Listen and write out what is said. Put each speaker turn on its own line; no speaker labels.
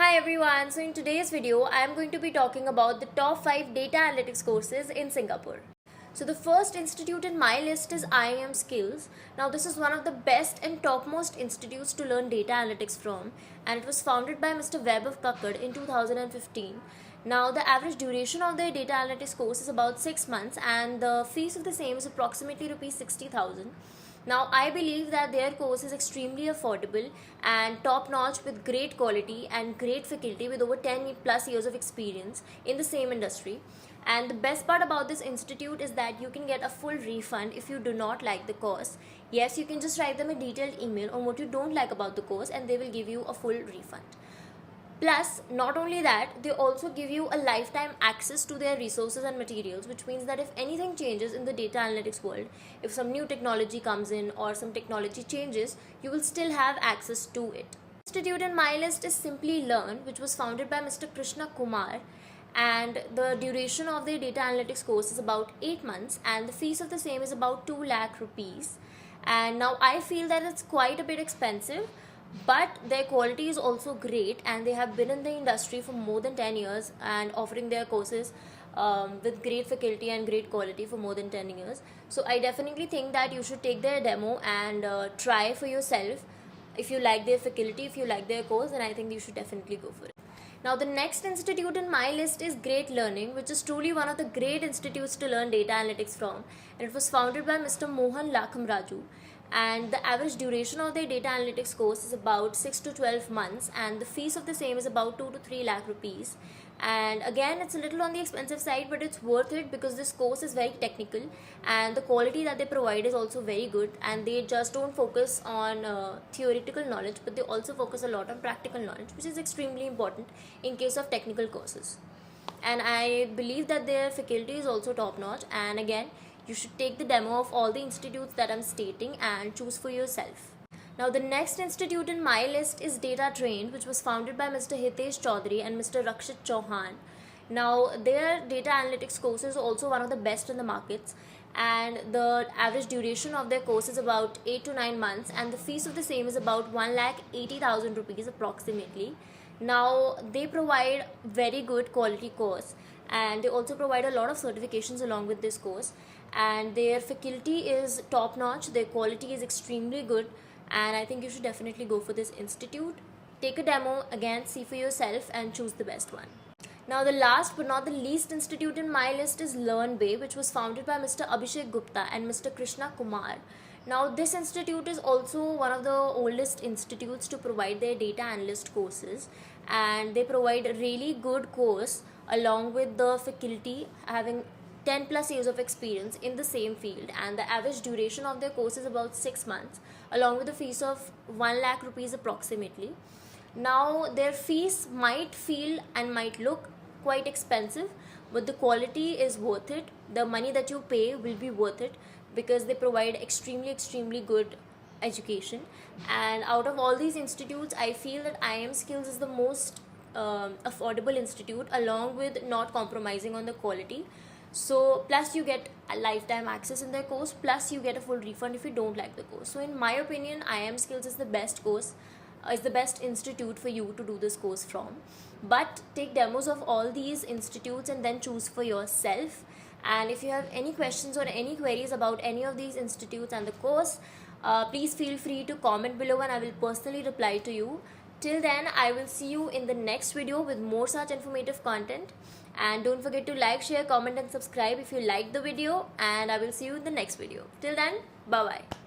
Hi everyone, so in today's video I am going to be talking about the top 5 data analytics courses in Singapore. So the first institute in my list is IIM Skills. Now this is one of the best and topmost institutes to learn data analytics from, and it was founded by Mr. Webb of Packard in 2015. Now the average duration of their data analytics course is about 6 months and the fees of the same is approximately rupees 60,000. Now, I believe that their course is extremely affordable and top notch with great quality and great faculty with over 10 plus years of experience in the same industry. And the best part about this institute is that you can get a full refund if you do not like the course. Yes, you can just write them a detailed email on what you don't like about the course and they will give you a full refund. Plus, not only that, they also give you a lifetime access to their resources and materials, which means that if anything changes in the data analytics world, if some new technology comes in or some technology changes, you will still have access to it. Institute in my list is Simply Learn, which was founded by Mr. Krishna Kumar, and the duration of their data analytics course is about 8 months and the fees of the same is about 2 lakh rupees. And now I feel that it's quite a bit expensive, but their quality is also great and they have been in the industry for more than 10 years and offering their courses with great faculty and great quality for more than 10 years. So I definitely think that you should take their demo and try for yourself. If you like their faculty, if you like their course, then I think you should definitely go for it. Now the next institute in my list is Great Learning, which is truly one of the great institutes to learn data analytics from, and it was founded by Mr. Mohan Lakham Raju, and the average duration of their data analytics course is about 6 to 12 months and the fees of the same is about 2 to 3 lakh rupees. And again, it's a little on the expensive side, but it's worth it because this course is very technical and the quality that they provide is also very good, and they just don't focus on theoretical knowledge, but they also focus a lot on practical knowledge, which is extremely important in case of technical courses. And I believe that their faculty is also top notch, and again, you should take the demo of all the institutes that I'm stating and choose for yourself. Now the next institute in my list is Data Trained, which was founded by Mr. Hitesh Chaudhary and Mr. Rakshit Chauhan. Now their data analytics course is also one of the best in the markets, and the average duration of their course is about 8 to 9 months and the fees of the same is about 1,80,000 rupees approximately. Now they provide very good quality course and they also provide a lot of certifications along with this course, and their faculty is top notch, their quality is extremely good, and I think you should definitely go for this institute. Take a demo, again see for yourself and choose the best one. Now the last but not the least institute in my list is LearnBay, which was founded by Mr. Abhishek Gupta and Mr. Krishna Kumar. Now this institute is also one of the oldest institutes to provide their data analyst courses, and they provide a really good course along with the faculty having 10 plus years of experience in the same field, and the average duration of their course is about 6 months along with the fees of 1 lakh rupees approximately. Now their fees might feel and might look quite expensive, but the quality is worth it. The money that you pay will be worth it because they provide extremely good education. And out of all these institutes, I feel that IIM Skills is the most affordable institute, along with not compromising on the quality. So plus you get a lifetime access in their course, plus you get a full refund if you don't like the course. So in my opinion, IIM Skills is the best course, is the best institute for you to do this course from. But take demos of all these institutes and then choose for yourself. And if you have any questions or any queries about any of these institutes and the course, please feel free to comment below and I will personally reply to you. Till then, I will see you in the next video with more such informative content. And don't forget to like, share, comment and subscribe if you liked the video, and I will see you in the next video. Till then, bye bye.